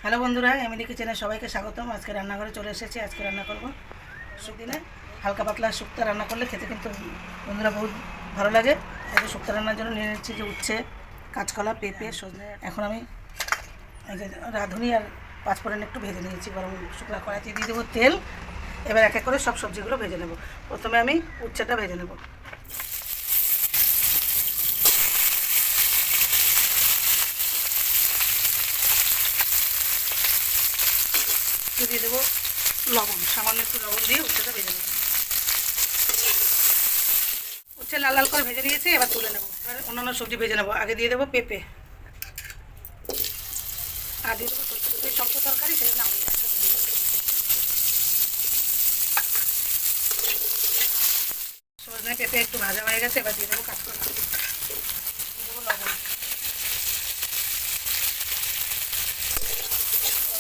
Hello বন্ধুরা, MLA কিচেনে সবাইকে স্বাগতম। আজকে রান্নাঘরে চলে এসেছি। আজকে রান্না করব দিনে হালকা পাতলা শুক্তো রান্না করলে খেতে কিন্তু বন্ধুরা বহুত ভালো লাগে। এই শুক্তো রান্নার জন্য নিয়ে নিচ্ছি যে উচ্ছে, কাঁচকলা, পেঁপে, সজনে। এখন আমি এই যে রাঁধুনি আর পাঁচফোড়ন একটু ভেজে নিয়েছি। গরম শুকনো কড়াইতে দিয়ে দেবো তেল। এবার এক এক করে সব সবজিগুলো ভেজে নেব। প্রথমে আমি উচ্ছেটা ভেজে নেব। দিয়ে দেবো লবণ, সামান্য একটু লবণ দিয়ে উচ্ছেটা ভেজে নেব। উচ্ছে লাল লাল করে ভেজে নিয়েছি, এবার তুলে নেবো। আর অন্যান্য সবজি ভেজে নেবো। আগে দিয়ে দেবো পেঁপে, আর দিয়ে দেবো শক্ত তরকারি, সেই জন্য আমি একসাথে দিয়ে দেবো। সজনে পেঁপে একটু ভাজা হয়ে গেছে, এবার দিয়ে দেবো কাঁচকলা, দিয়ে দেবো লবণ,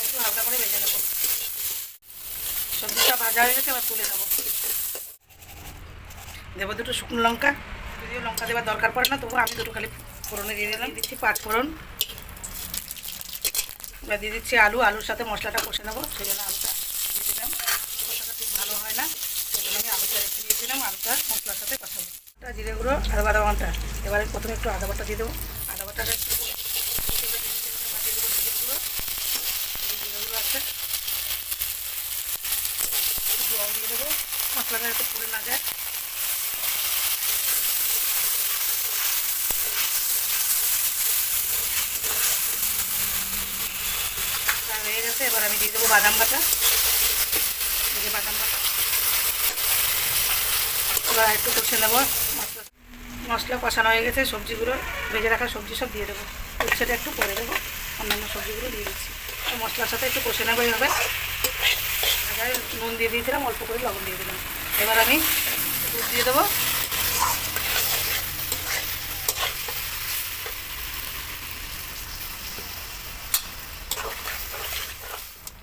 একটু হালকা করে ভেজে নেবো। সবজিটা ভাজা হয়ে গেছে, এবার তুলে নেবো। দেবো দুটো শুকনো লঙ্কা। যদিও লঙ্কা দেওয়ার দরকার পড়ে না, তবু আমি দুটো খালি ফোড়নে দিয়ে দিলাম। দিচ্ছি পাঁচফোড়ন। এবার দিয়ে দিচ্ছি আলু। আলুর সাথে মশলাটা কষে নেবো, সেই জন্য আলুটা দিয়ে দিলাম। কষাটা ঠিক ভালো হয় না, সেই জন্য আমি আলুটা রেখে দিয়েছিলাম। আলুটা মশলার সাথে কষাবো। জিরে গুঁড়ো আর আদা বাটা। এবারে প্রথমে একটু আদা বাটা দিয়ে দেবো। আদা বাটাটা একটু জিরে গুঁড়ো, জিরে গুঁড়ো আছে, একটু জল দিয়ে দেবো, মশলাটা একটু পুড়ে না যায়। হয়ে গেছে, এবার আমি দিয়ে দেবো বাদাম বাটা। এই যে বাদাম বাটা, এবার একটু কষে নেবো। মশলা কষানো হয়ে গেছে, সবজিগুলো ভেজে রাখা সবজি সব দিয়ে দেবো। উচ্ছেটা একটু করে দেবো, অন্যান্য সবজিগুলো দিয়ে দিচ্ছি। মশলার সাথে একটু কষে নেবো। এইভাবে আগে নুন দিয়ে দিয়েছিলাম, অল্প করে লবণ দিয়ে দিলাম। এবার আমি দুধ দিয়ে দেবো।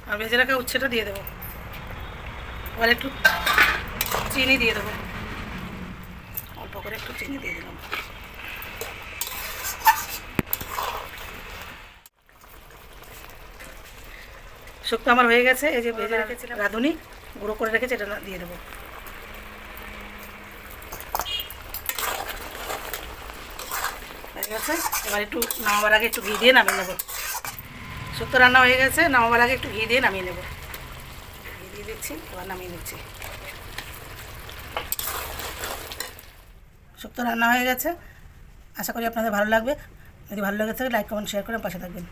আর ভেজে রাখা উচ্ছেটা দিয়ে দেবো। এবার একটু চিনি দিয়ে দেবো, অল্প করে একটু চিনি দিয়ে দিলাম। শুক্তো আমার হয়ে গেছে। এই যে ভেজে রেখেছিলাম রাঁধুনি, গুঁড়ো করে রেখেছি, এটা দিয়ে দেবো। হয়ে গেছে, এবার একটু নামাবার আগে একটু ঘি দিয়ে নামিয়ে নেবো। শুক্তো রান্না হয়ে গেছে, নামাবার আগে একটু ঘি দিয়ে নামিয়ে নেবো। ঘি দিয়ে দিচ্ছি, এবার নামিয়ে নিচ্ছি। শুক্তো রান্না হয়ে গেছে। আশা করি আপনাদের ভালো লাগবে। যদি ভালো লেগে থাকে লাইক, কমেন্ট, শেয়ার করে পাশে থাকবেন।